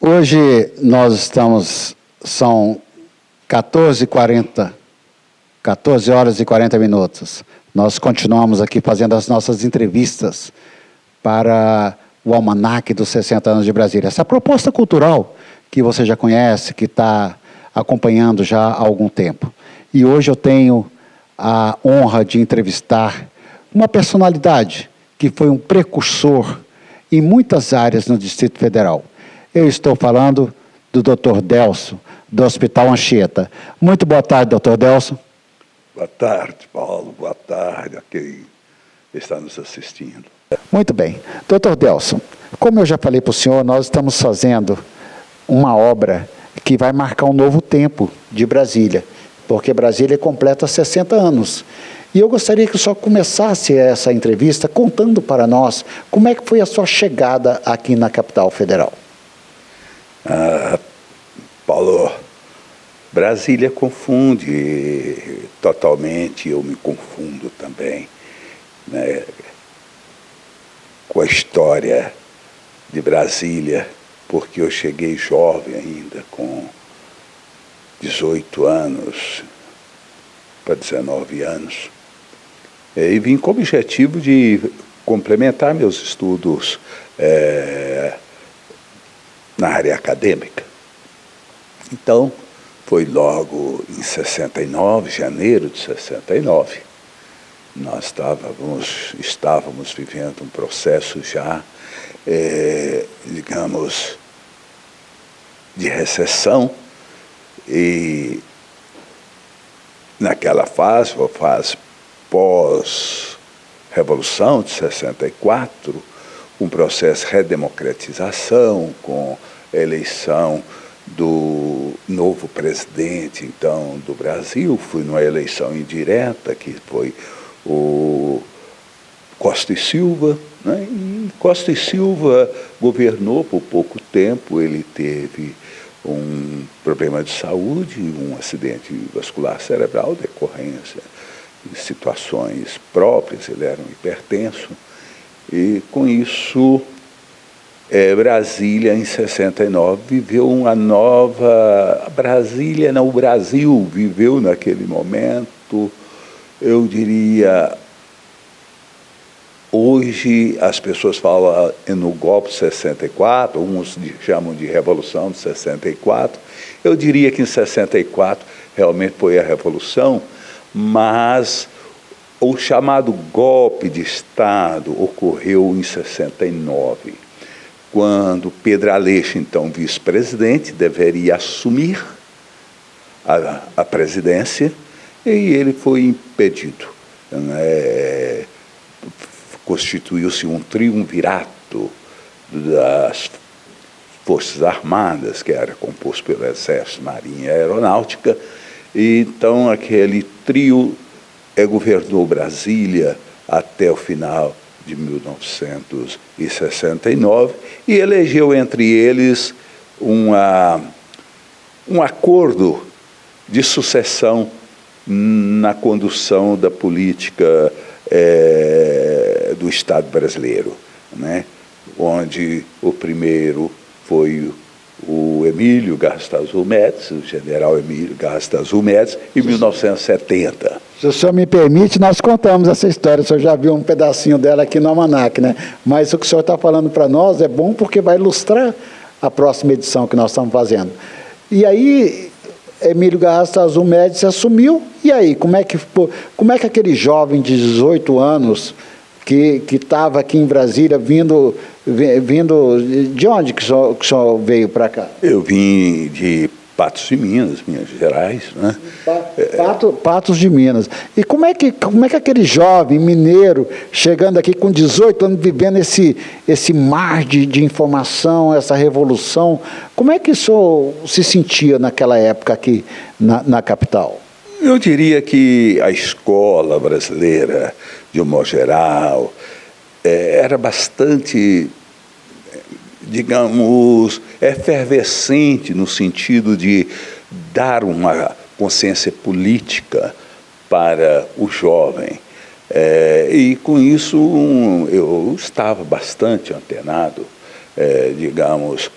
Hoje nós são 14h40, 14 horas e 40 minutos. Nós continuamos aqui fazendo as nossas entrevistas para o Almanaque dos 60 anos de Brasília. Essa proposta cultural que você já conhece, que está acompanhando já há algum tempo. E hoje eu tenho a honra de entrevistar uma personalidade que foi um precursor em muitas áreas no Distrito Federal. Eu estou falando do Dr. Delso, do Hospital Anchieta. Muito boa tarde, Dr. Delso. Boa tarde, Paulo. Boa tarde a quem está nos assistindo. Muito bem. Dr. Delso, como eu já falei para o senhor, nós estamos fazendo uma obra que vai marcar um novo tempo de Brasília, porque Brasília completa 60 anos. E eu gostaria que o senhor começasse essa entrevista contando para nós como é que foi a sua chegada aqui na capital federal. Paulo, Brasília confunde totalmente, eu me confundo também, né, com a história de Brasília, porque eu cheguei jovem ainda, com 18 anos para 19 anos, e vim com o objetivo de complementar meus estudos na área acadêmica. Então, foi logo em 69, janeiro de 69, nós estávamos vivendo um processo já, digamos, de recessão, e naquela fase, a fase pós-revolução de 64, um processo de redemocratização, com a eleição do novo presidente, então, do Brasil. Fui numa eleição indireta, que foi o Costa e Silva, né? E Costa e Silva governou por pouco tempo. Ele teve um problema de saúde, um acidente vascular cerebral, decorrência de situações próprias. Ele era um hipertenso, e com isso Brasília, em 69, viveu uma nova... Brasília, não, o Brasil viveu naquele momento, eu diria, hoje as pessoas falam no golpe de 64, uns chamam de Revolução de 64, eu diria que em 64 realmente foi a Revolução, mas o chamado golpe de Estado ocorreu em 69, quando Pedro Aleixo, então vice-presidente, deveria assumir a presidência, e ele foi impedido. Constituiu-se um triunvirato das Forças Armadas, que era composto pelo Exército, Marinha e Aeronáutica, e então aquele trio governou Brasília até o final de 1969, e elegeu entre eles um acordo de sucessão na condução da política do Estado brasileiro, né? Onde o primeiro foi o Emílio Garrastazu Médici, o general Emílio Garrastazu Médici, em 1970. Se o senhor me permite, nós contamos essa história. O senhor já viu um pedacinho dela aqui no Almanaque, né? Mas o que o senhor está falando para nós é bom, porque vai ilustrar a próxima edição que nós estamos fazendo. E aí, Emílio Garrastazu Médici assumiu, e aí, como é que aquele jovem de 18 anos que estava aqui em Brasília, vindo de onde que o senhor veio para cá? Eu vim de Patos de Minas, Minas Gerais, né? Patos de Minas. E como é que aquele jovem mineiro, chegando aqui com 18 anos, vivendo esse mar de informação, essa revolução, como é que o senhor se sentia naquela época aqui na capital? Eu diria que a escola brasileira, de um modo geral, era bastante, digamos, efervescente no sentido de dar uma consciência política para o jovem. E com isso eu estava bastante antenado, digamos,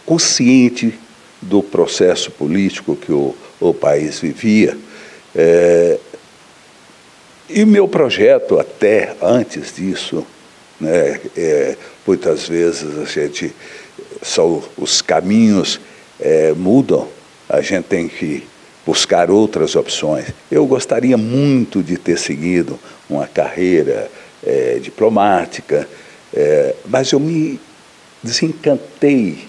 consciente do processo político que o país vivia. E meu projeto, até antes disso, né, muitas vezes os caminhos mudam, a gente tem que buscar outras opções. Eu gostaria muito de ter seguido uma carreira diplomática, mas eu me desencantei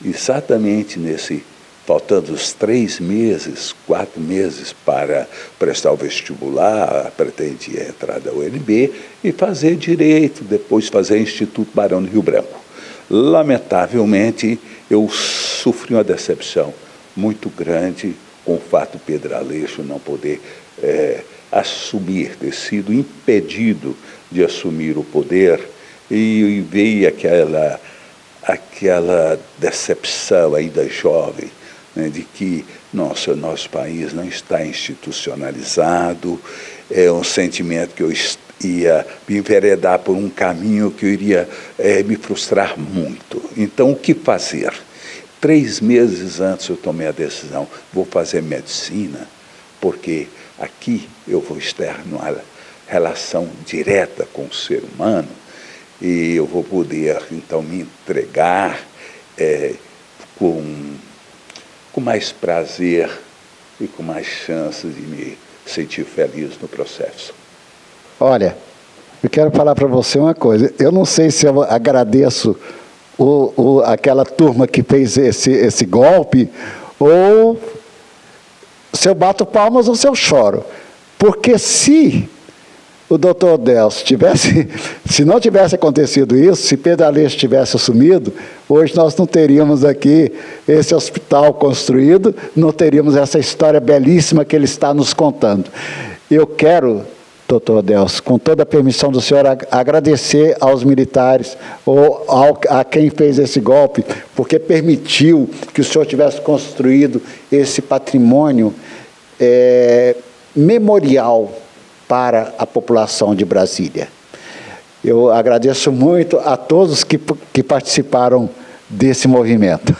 exatamente faltando os 3 meses, 4 meses para prestar o vestibular, pretendia entrar da UNB e fazer Direito, depois fazer Instituto Barão do Rio Branco. Lamentavelmente, eu sofri uma decepção muito grande com o fato de Pedro Aleixo não poder assumir, ter sido impedido de assumir o poder, e veio aquela decepção ainda jovem, né, de que nosso país não está institucionalizado, é um sentimento que eu ia me enveredar por um caminho que eu iria me frustrar muito. Então, o que fazer? 3 meses antes eu tomei a decisão, vou fazer medicina, porque aqui eu vou estar numa relação direta com o ser humano, e eu vou poder, então, me entregar com mais prazer e com mais chances de me sentir feliz no processo. Olha, eu quero falar para você uma coisa. Eu não sei se eu agradeço aquela turma que fez esse golpe, ou se eu bato palmas ou se eu choro. Porque se o doutor Delcio se não tivesse acontecido isso, se Pedro Aleixo tivesse assumido, hoje nós não teríamos aqui esse hospital construído, não teríamos essa história belíssima que ele está nos contando. Eu quero, doutor Delcio, com toda a permissão do senhor, agradecer aos militares, ou a quem fez esse golpe, porque permitiu que o senhor tivesse construído esse patrimônio memorial para a população de Brasília. Eu agradeço muito a todos que participaram desse movimento.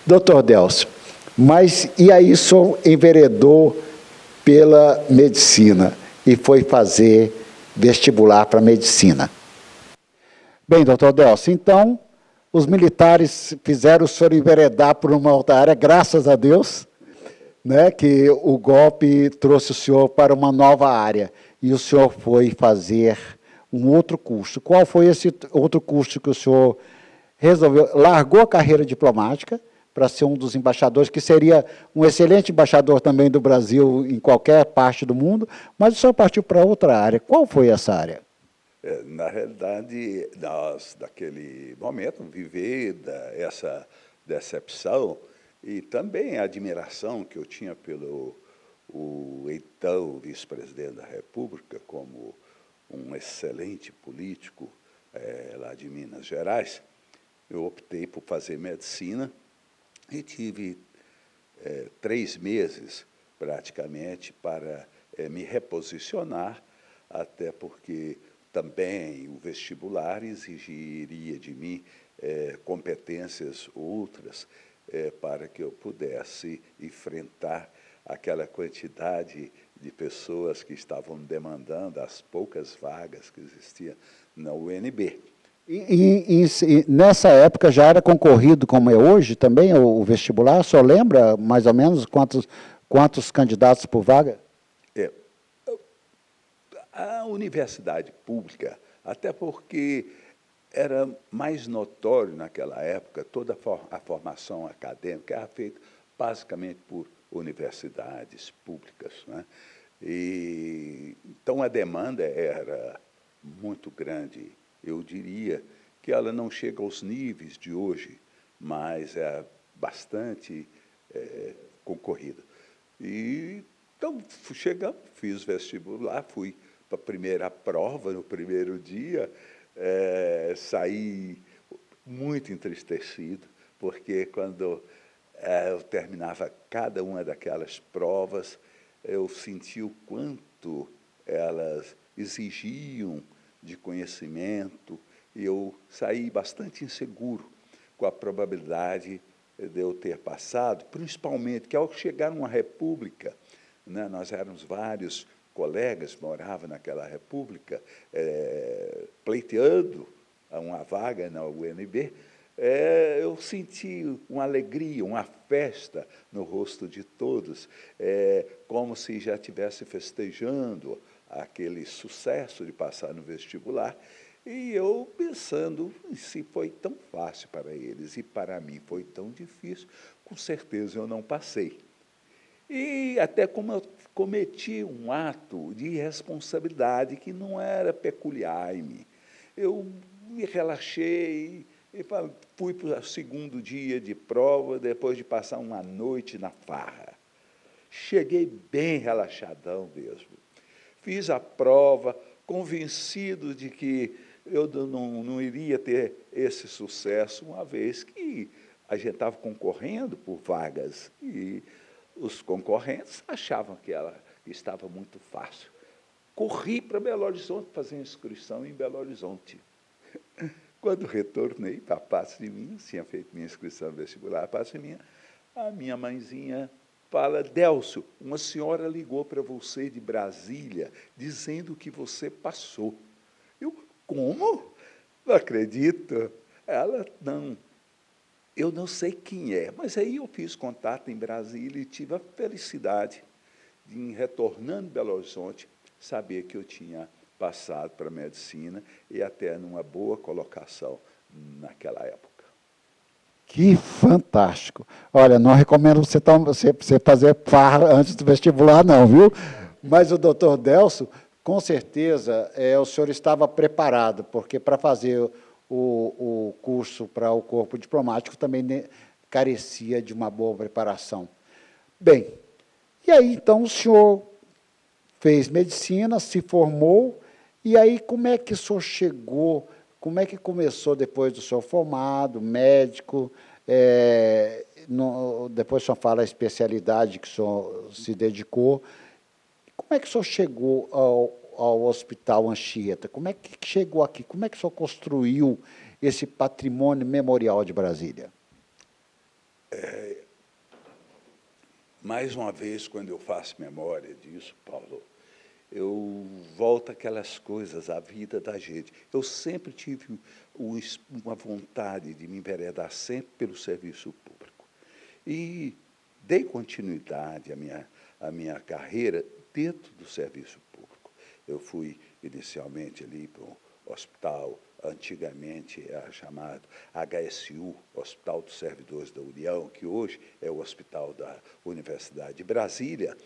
Doutor Delcio, mas e aí o senhor enveredou pela medicina e foi fazer vestibular para medicina. Bem, doutor Delcio, então, os militares fizeram o senhor enveredar por uma outra área, graças a Deus, né, que o golpe trouxe o senhor para uma nova área, e o senhor foi fazer um outro curso. Qual foi esse outro curso que o senhor resolveu? Largou a carreira diplomática para ser um dos embaixadores, que seria um excelente embaixador também do Brasil em qualquer parte do mundo, mas o senhor partiu para outra área. Qual foi essa área? Na realidade, nós, naquele momento, essa decepção e também a admiração que eu tinha pelo então vice-presidente da República, como um excelente político lá de Minas Gerais, eu optei por fazer medicina e tive 3 meses, praticamente, para me reposicionar, até porque também o vestibular exigiria de mim competências outras para que eu pudesse enfrentar aquela quantidade de pessoas que estavam demandando as poucas vagas que existiam na UNB. E nessa época já era concorrido como é hoje também o vestibular? O senhor lembra mais ou menos quantos candidatos por vaga? A universidade pública, até porque era mais notório naquela época, toda a formação acadêmica era feita basicamente por universidades públicas, né? Então a demanda era muito grande. Eu diria que ela não chega aos níveis de hoje, mas é bastante concorrida. Então, fiz vestibular, fui para a primeira prova no primeiro dia, saí muito entristecido, porque quando eu terminava cada uma daquelas provas, eu sentia o quanto elas exigiam de conhecimento, e eu saí bastante inseguro, com a probabilidade de eu ter passado, principalmente que ao chegar numa república, né, nós éramos vários colegas que moravam naquela república, pleiteando uma vaga na UNB, eu senti uma alegria, uma festa no rosto de todos, como se já estivesse festejando aquele sucesso de passar no vestibular, e eu pensando, se foi tão fácil para eles e para mim foi tão difícil, com certeza eu não passei. E até como eu cometi um ato de irresponsabilidade que não era peculiar em mim. Eu me relaxei e fui para o segundo dia de prova, depois de passar uma noite na farra. Cheguei bem relaxadão mesmo. Fiz a prova, convencido de que eu não iria ter esse sucesso, uma vez que a gente estava concorrendo por vagas e os concorrentes achavam que ela estava muito fácil. Corri para Belo Horizonte fazer inscrição em Belo Horizonte. Quando retornei para a Paços de Minas, tinha feito minha inscrição no vestibular, a Paços de Minas, a minha mãezinha fala: Délcio, uma senhora ligou para você de Brasília dizendo que você passou. Eu, como? Não acredito. Ela, não. Eu não sei quem é, mas aí eu fiz contato em Brasília e tive a felicidade de, em retornando Belo Horizonte, saber que eu tinha passado para a medicina e até numa boa colocação naquela época. Que fantástico. Olha, não recomendo você fazer farra antes do vestibular, não, viu? Mas o doutor Délcio, com certeza, o senhor estava preparado, porque para fazer o curso para o corpo diplomático também carecia de uma boa preparação. Bem, e aí, então, o senhor fez medicina, se formou, e aí como é que o senhor chegou, como é que começou depois do senhor formado, médico, depois o senhor fala a especialidade que o senhor se dedicou, como é que o senhor chegou ao Hospital Anchieta? Como é que chegou aqui? Como é que o senhor construiu esse patrimônio memorial de Brasília? Mais uma vez, quando eu faço memória disso, Paulo, eu volto àquelas coisas, à vida da gente. Eu sempre tive uma vontade de me enveredar sempre pelo serviço público. E dei continuidade à minha carreira dentro do serviço público. Eu fui inicialmente ali para o hospital, antigamente era chamado HSU, Hospital dos Servidores da União, que hoje é o Hospital da Universidade de Brasília.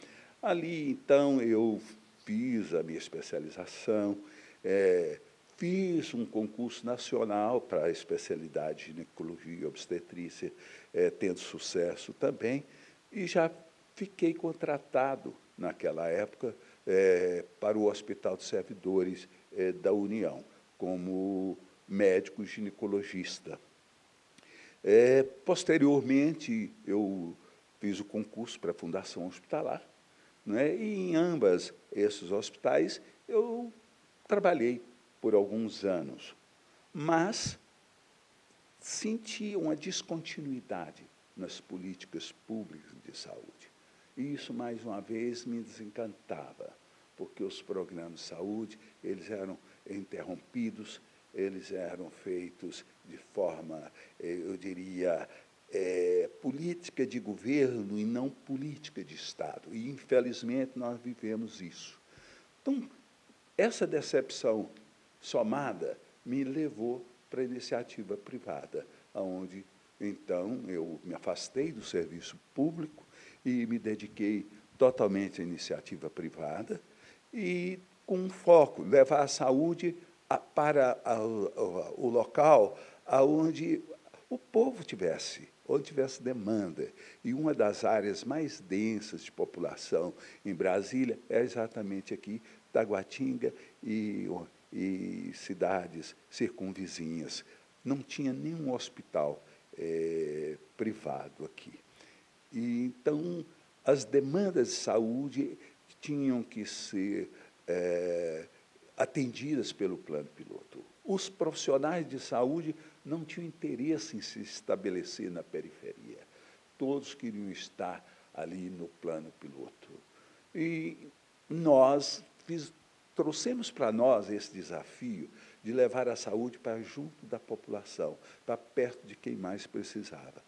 Ali, então, eu fiz a minha especialização, fiz um concurso nacional para a especialidade de ginecologia e obstetrícia, tendo sucesso também, e já fiquei contratado, naquela época, para o Hospital de Servidores da União, como médico ginecologista. Posteriormente, eu fiz o concurso para a Fundação Hospitalar, né, e em ambos esses hospitais eu trabalhei por alguns anos, mas senti uma descontinuidade nas políticas públicas de saúde. E isso, mais uma vez, me desencantava, porque os programas de saúde, eles eram interrompidos, eles eram feitos de forma, eu diria, política de governo e não política de Estado. E, infelizmente, nós vivemos isso. Então, essa decepção somada me levou para a iniciativa privada, onde, então, eu me afastei do serviço público e me dediquei totalmente à iniciativa privada e com foco, levar a saúde para o local onde o povo onde tivesse demanda. E uma das áreas mais densas de população em Brasília é exatamente aqui, Taguatinga e cidades circunvizinhas. Não tinha nenhum hospital privado aqui. E, então, as demandas de saúde tinham que ser atendidas pelo plano piloto. Os profissionais de saúde não tinham interesse em se estabelecer na periferia. Todos queriam estar ali no plano piloto. E nós trouxemos para nós esse desafio de levar a saúde para junto da população, para perto de quem mais precisava.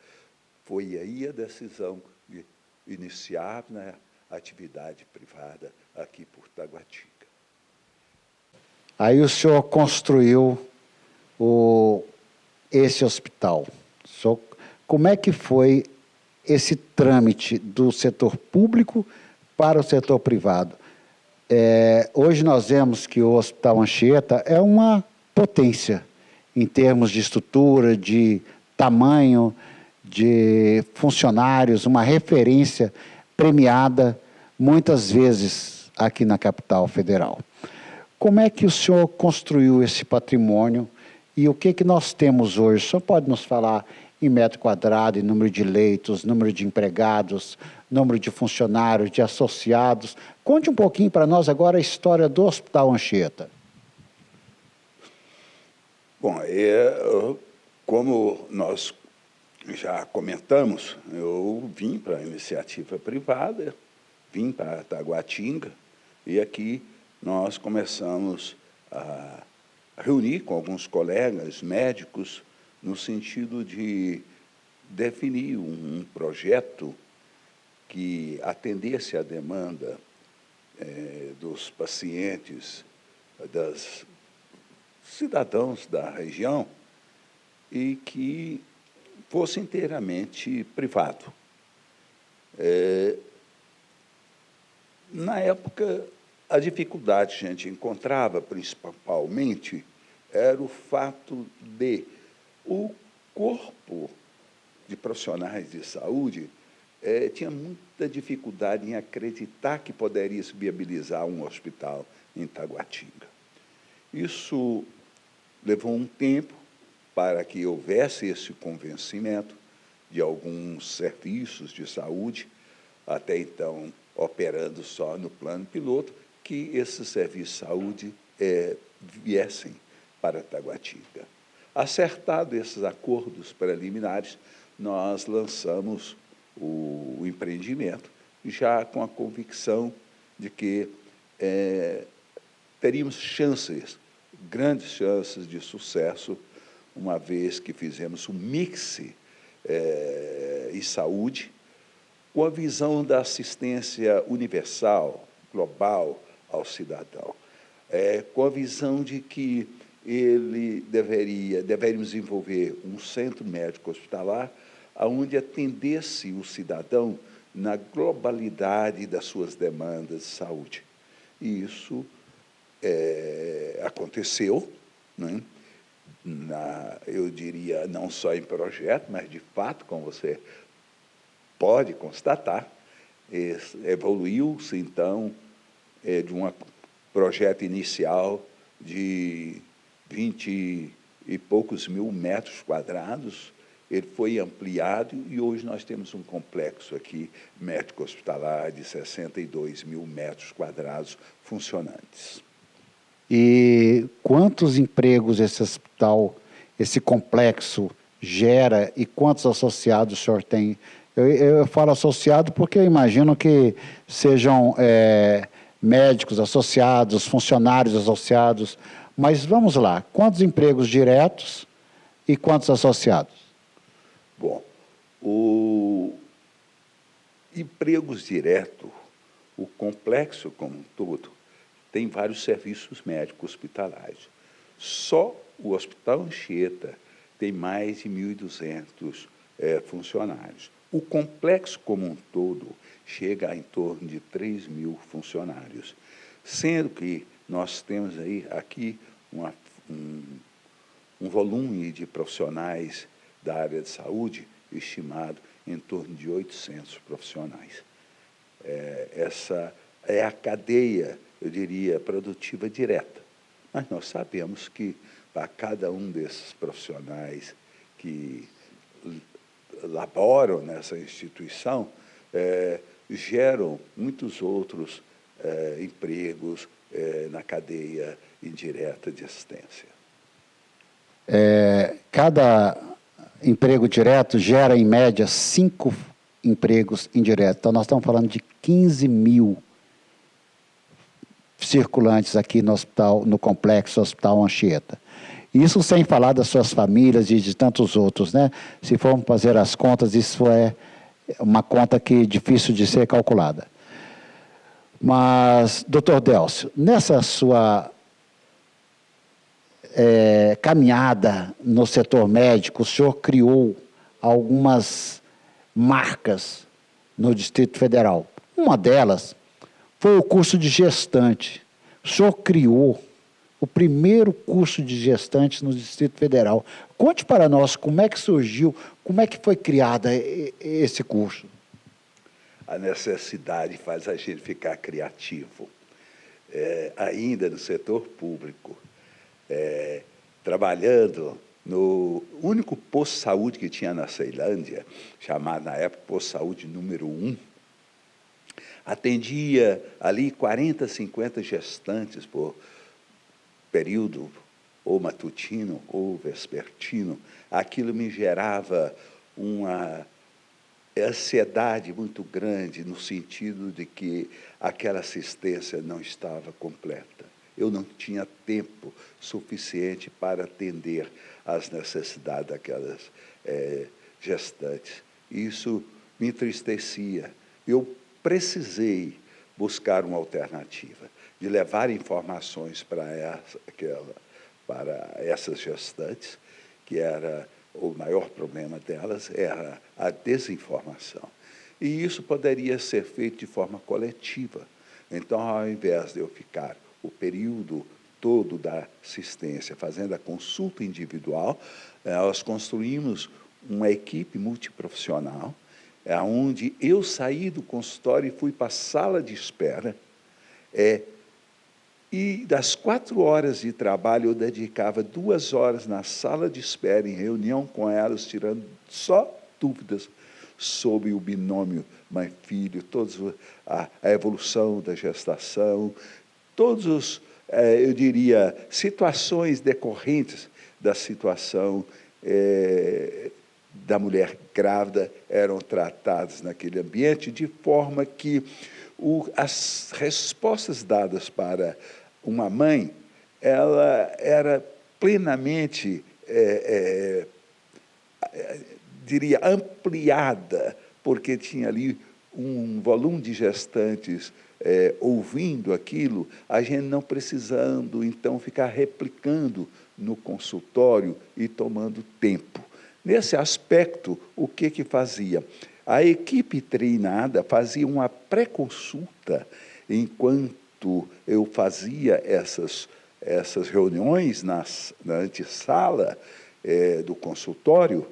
Foi aí a decisão de iniciar, né, a atividade privada aqui por Taguatinga. Aí o senhor construiu esse hospital. Como é que foi esse trâmite do setor público para o setor privado? Hoje nós vemos que o Hospital Anchieta é uma potência em termos de estrutura, de tamanho, de funcionários, uma referência premiada muitas vezes aqui na capital federal. Como é que o senhor construiu esse patrimônio e o que nós temos hoje? O senhor pode nos falar em metro quadrado, em número de leitos, número de empregados, número de funcionários, de associados? Conte um pouquinho para nós agora a história do Hospital Anchieta. Bom, como nós já comentamos, eu vim para a iniciativa privada, vim para Taguatinga, e aqui nós começamos a reunir com alguns colegas médicos no sentido de definir um projeto que atendesse à demanda dos pacientes, dos cidadãos da região, e que fosse inteiramente privado. Na época, a dificuldade que a gente encontrava, principalmente, era o fato de o corpo de profissionais de saúde tinha muita dificuldade em acreditar que poderia se viabilizar um hospital em Taguatinga. Isso levou um tempo para que houvesse esse convencimento de alguns serviços de saúde, até então operando só no plano piloto, que esses serviços de saúde viessem para Taguatinga. Acertado esses acordos preliminares, nós lançamos o empreendimento, já com a convicção de que teríamos chances, grandes chances de sucesso, uma vez que fizemos um mix em saúde, com a visão da assistência universal, global ao cidadão, com a visão de que deveríamos desenvolver um centro médico hospitalar onde atendesse o cidadão na globalidade das suas demandas de saúde. E isso aconteceu, né? Eu diria, não só em projeto, mas de fato, como você pode constatar, evoluiu-se, então, de um projeto inicial de 20 e poucos mil metros quadrados, ele foi ampliado e hoje nós temos um complexo aqui, médico-hospitalar, de 62 mil metros quadrados funcionantes. E quantos empregos esse hospital, esse complexo gera e quantos associados o senhor tem? Eu falo associado porque eu imagino que sejam médicos associados, funcionários associados, mas vamos lá, quantos empregos diretos e quantos associados? Bom, empregos diretos, o complexo como um todo, tem vários serviços médicos hospitalares. Só o Hospital Anchieta tem mais de 1.200 funcionários. O complexo como um todo chega a em torno de 3.000 funcionários, sendo que nós temos aqui um volume de profissionais da área de saúde estimado em torno de 800 profissionais. Essa é a cadeia, eu diria, produtiva direta. Mas nós sabemos que para cada um desses profissionais que laboram nessa instituição, geram muitos outros empregos na cadeia indireta de assistência. cada emprego direto gera, em média, 5 empregos indiretos. Então, nós estamos falando de 15 mil circulantes aqui no hospital, no complexo Hospital Anchieta. Isso sem falar das suas famílias e de tantos outros, né? Se formos fazer as contas, isso é uma conta que é difícil de ser calculada. Mas, doutor Délcio, nessa sua caminhada no setor médico, o senhor criou algumas marcas no Distrito Federal. Uma delas foi o curso de gestante. O senhor criou o primeiro curso de gestantes no Distrito Federal. Conte para nós como é que surgiu, como é que foi criado esse curso. A necessidade faz a gente ficar criativo. Ainda no setor público, trabalhando no único posto de saúde que tinha na Ceilândia, chamado na época posto de saúde número 1, atendia ali 40, 50 gestantes por período, ou matutino, ou vespertino. Aquilo me gerava uma ansiedade muito grande, no sentido de que aquela assistência não estava completa. Eu não tinha tempo suficiente para atender às necessidades daquelas gestantes. Isso me entristecia. Eu precisei buscar uma alternativa, de levar informações para essas gestantes, que era o maior problema delas, era a desinformação. E isso poderia ser feito de forma coletiva. Então, ao invés de eu ficar o período todo da assistência fazendo a consulta individual, nós construímos uma equipe multiprofissional, onde eu saí do consultório e fui para a sala de espera, e das 4 horas de trabalho, eu dedicava 2 horas na sala de espera, em reunião com elas, tirando só dúvidas sobre o binômio mãe-filho, a evolução da gestação, todos, eu diria, situações decorrentes da situação da mulher grávida eram tratadas naquele ambiente, de forma que as respostas dadas para uma mãe, ela era plenamente, diria, ampliada, porque tinha ali um volume de gestantes ouvindo aquilo, a gente não precisando, então, ficar replicando no consultório e tomando tempo. Nesse aspecto, o que fazia? A equipe treinada fazia uma pré-consulta enquanto eu fazia essas reuniões na antessala do consultório,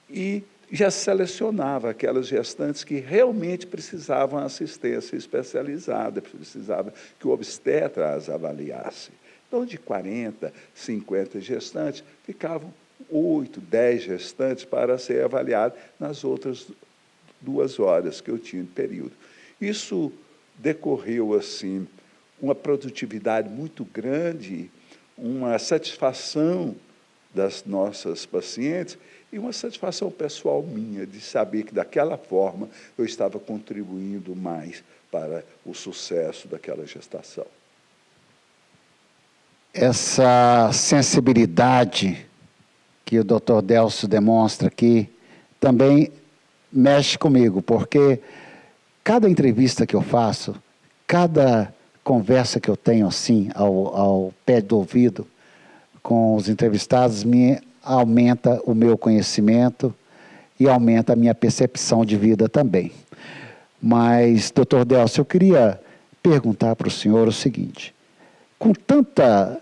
e já selecionava aquelas gestantes que realmente precisavam assistência especializada, precisava que o obstetra as avaliasse. Então, de 40, 50 gestantes, ficavam 8, 10 gestantes para ser avaliado nas outras 2 horas que eu tinha de período. Isso decorreu, assim, uma produtividade muito grande, uma satisfação das nossas pacientes e uma satisfação pessoal minha de saber que, daquela forma, eu estava contribuindo mais para o sucesso daquela gestação. Essa sensibilidade que o Dr. Délcio demonstra aqui também mexe comigo, porque cada entrevista que eu faço, cada conversa que eu tenho assim, ao pé do ouvido, com os entrevistados, me aumenta o meu conhecimento e aumenta a minha percepção de vida também. Mas, doutor Délcio, eu queria perguntar para o senhor o seguinte: com tanta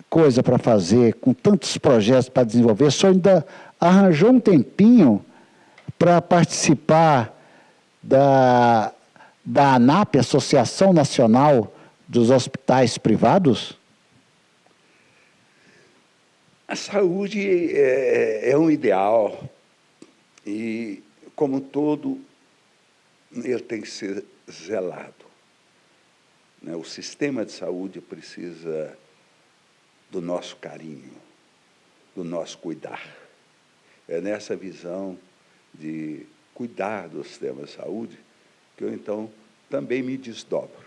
coisa para fazer, com tantos projetos para desenvolver, o senhor ainda arranjou um tempinho para participar da ANAP, Associação Nacional dos Hospitais Privados? A saúde é um ideal e, como todo, ele tem que ser zelado. O sistema de saúde precisa do nosso carinho, do nosso cuidar. É nessa visão de cuidar do sistema de saúde que eu, então, também me desdobro,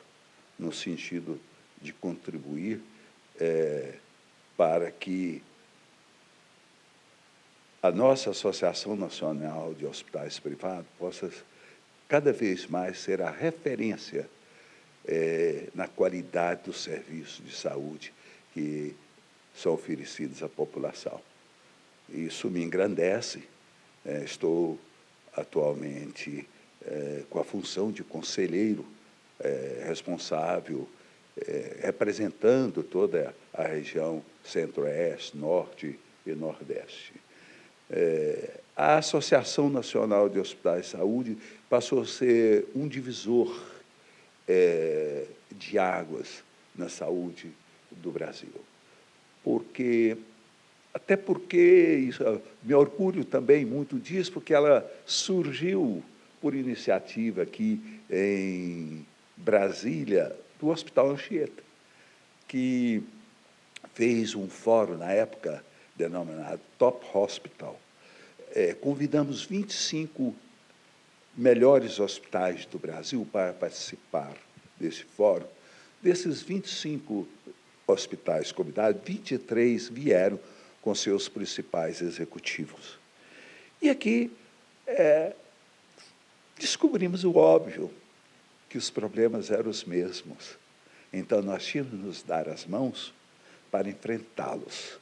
no sentido de contribuir para que a nossa Associação Nacional de Hospitais Privados possa cada vez mais ser a referência na qualidade dos serviços de saúde que são oferecidos à população. Isso me engrandece. Estou atualmente com a função de conselheiro responsável, representando toda a região Centro-Oeste, Norte e Nordeste. A Associação Nacional de Hospitais de Saúde passou a ser um divisor de águas na saúde do Brasil. Até porque isso, me orgulho também muito disso, porque ela surgiu por iniciativa aqui em Brasília, do Hospital Anchieta, que fez um fórum, na época, denominado Top Hospital. Convidamos 25 melhores hospitais do Brasil para participar desse fórum. Desses 25 hospitais convidados, 23 vieram com seus principais executivos. E aqui descobrimos o óbvio, que os problemas eram os mesmos. Então, nós tínhamos que nos dar as mãos para enfrentá-los.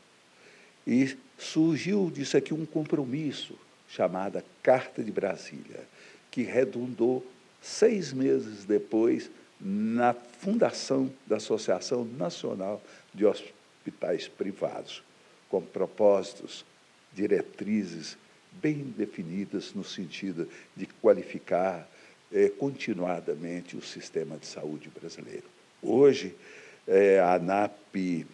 E surgiu disso aqui um compromisso, chamado Carta de Brasília, que redundou 6 meses depois na fundação da Associação Nacional de Hospitais Privados, com propósitos, diretrizes bem definidas no sentido de qualificar continuadamente o sistema de saúde brasileiro. Hoje, a ANAP,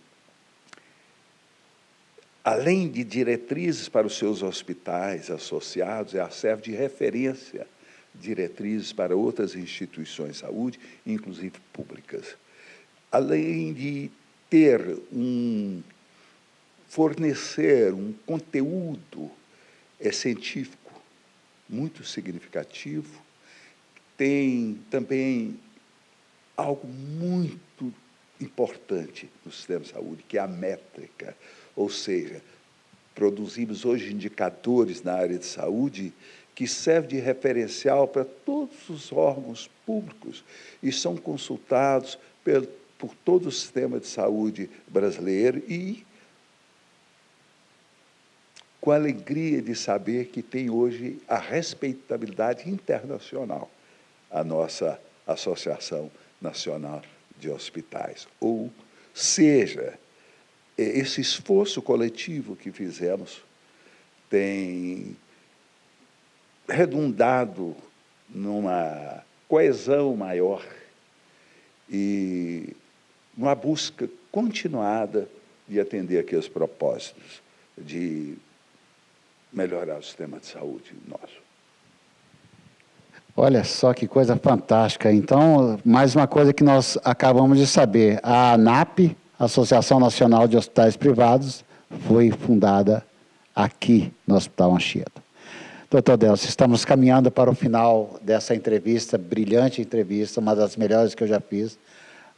além de diretrizes para os seus hospitais associados, serve de referência, diretrizes para outras instituições de saúde, inclusive públicas. Além de fornecer um conteúdo científico muito significativo, tem também algo muito importante no sistema de saúde, que é a métrica, ou seja, produzimos hoje indicadores na área de saúde que servem de referencial para todos os órgãos públicos e são consultados por todo o sistema de saúde brasileiro e com a alegria de saber que tem hoje a respeitabilidade internacional a nossa Associação Nacional de Hospitais. Ou seja, esse esforço coletivo que fizemos tem redundado numa coesão maior e numa busca continuada de atender aqueles propósitos, de melhorar o sistema de saúde nosso. Olha só que coisa fantástica. Então, mais uma coisa que nós acabamos de saber, a ANAP, Associação Nacional de Hospitais Privados, foi fundada aqui no Hospital Anchieta. Doutor Delcio, estamos caminhando para o final dessa entrevista, brilhante entrevista, uma das melhores que eu já fiz,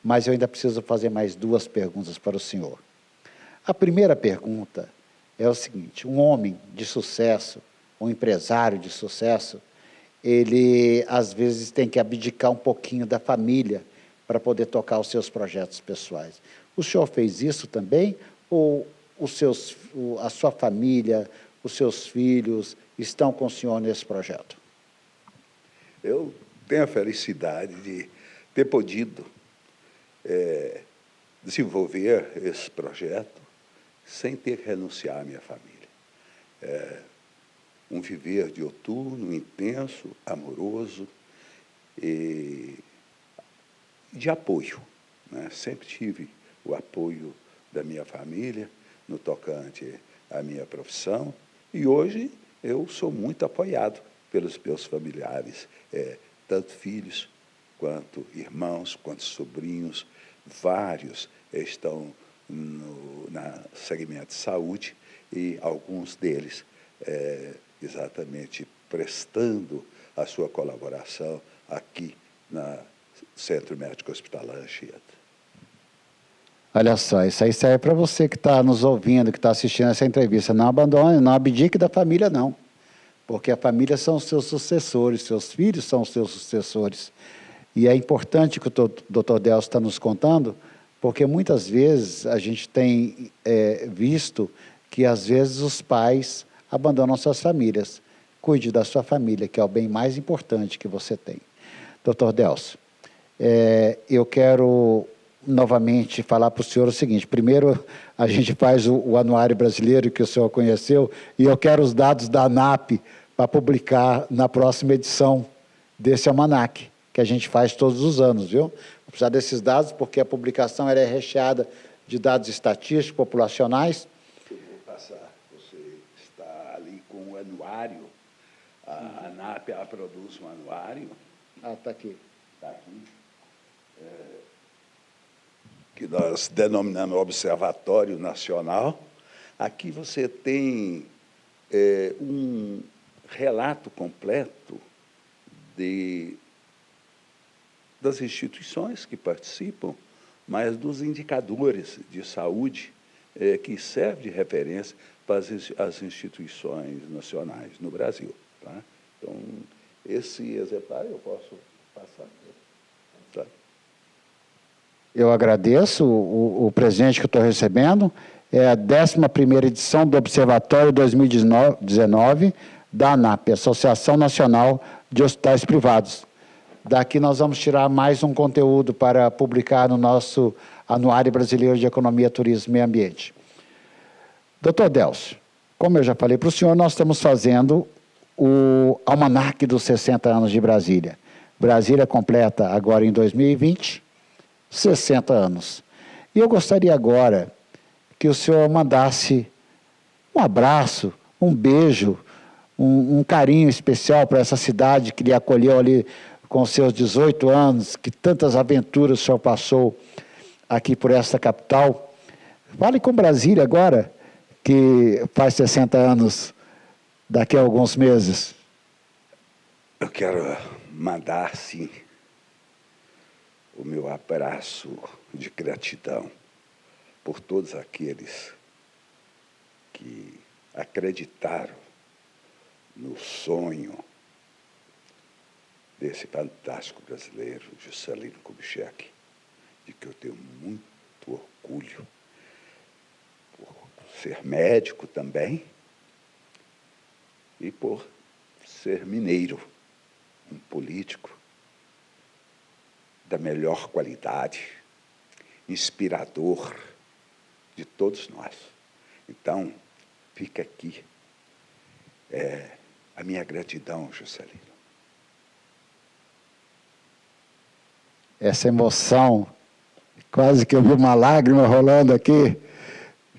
mas eu ainda preciso fazer mais 2 perguntas para o senhor. A primeira pergunta é o seguinte: um homem de sucesso, um empresário de sucesso, ele, às vezes, tem que abdicar um pouquinho da família para poder tocar os seus projetos pessoais. O senhor fez isso também? Ou a sua família, os seus filhos estão com o senhor nesse projeto? Eu tenho a felicidade de ter podido desenvolver esse projeto sem ter que renunciar à minha família. Um viver dioturno, intenso, amoroso e de apoio, né? Sempre tive o apoio da minha família no tocante à minha profissão e hoje eu sou muito apoiado pelos meus familiares, tanto filhos quanto irmãos, quanto sobrinhos, vários estão no segmento de saúde e alguns deles exatamente prestando a sua colaboração aqui na Centro Médico Hospitalar Anchieta. Olha só, isso aí serve para você que está nos ouvindo, que está assistindo essa entrevista. Não abandone, não abdique da família, não. Porque a família são os seus sucessores, seus filhos são os seus sucessores. E é importante que o Dr. Delcio está nos contando, porque muitas vezes a gente tem visto que, às vezes, os pais abandonam suas famílias. Cuide da sua família, que é o bem mais importante que você tem. Dr. Delcio, eu quero novamente falar para o senhor o seguinte: primeiro, a gente faz o anuário brasileiro que o senhor conheceu, e eu quero os dados da ANAP para publicar na próxima edição desse almanaque, que a gente faz todos os anos, viu? Vou precisar desses dados, porque a publicação é recheada de dados estatísticos, populacionais. Eu vou passar. Você está ali com o anuário. A ANAP produz um anuário. Ah, está aqui. Está aqui. Que nós denominamos Observatório Nacional. Aqui você tem um relato completo das instituições que participam, mas dos indicadores de saúde que servem de referência para as instituições nacionais no Brasil. Tá? Então, esse exemplar eu posso passar. Tá? Eu agradeço o presente que eu estou recebendo. É a 11ª edição do Observatório 2019 da ANAP, Associação Nacional de Hospitais Privados. Daqui nós vamos tirar mais um conteúdo para publicar no nosso Anuário Brasileiro de Economia, Turismo e Meio Ambiente. Dr. Delcio, como eu já falei para o senhor, nós estamos fazendo o almanaque dos 60 anos de Brasília. Brasília completa agora em 2020, 60 anos. E eu gostaria agora que o senhor mandasse um abraço, um beijo, um carinho especial para essa cidade que lhe acolheu ali com seus 18 anos, que tantas aventuras o senhor passou aqui por esta capital. Fale com Brasília agora, que faz 60 anos daqui a alguns meses. Eu quero mandar, sim, o meu abraço de gratidão por todos aqueles que acreditaram no sonho desse fantástico brasileiro, Juscelino Kubitschek, de que eu tenho muito orgulho por ser médico também e por ser mineiro, um político da melhor qualidade, inspirador de todos nós. Então, fica aqui a minha gratidão, Juscelino. Essa emoção, quase que eu vi uma lágrima rolando aqui,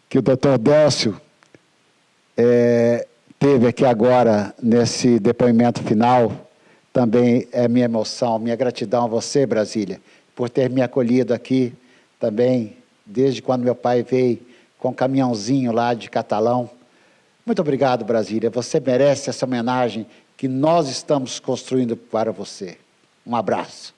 que o Dr. Delcio teve aqui agora, nesse depoimento final, também é minha emoção, minha gratidão a você, Brasília, por ter me acolhido aqui também, desde quando meu pai veio com um caminhãozinho lá de Catalão. Muito obrigado, Brasília. Você merece essa homenagem que nós estamos construindo para você. Um abraço.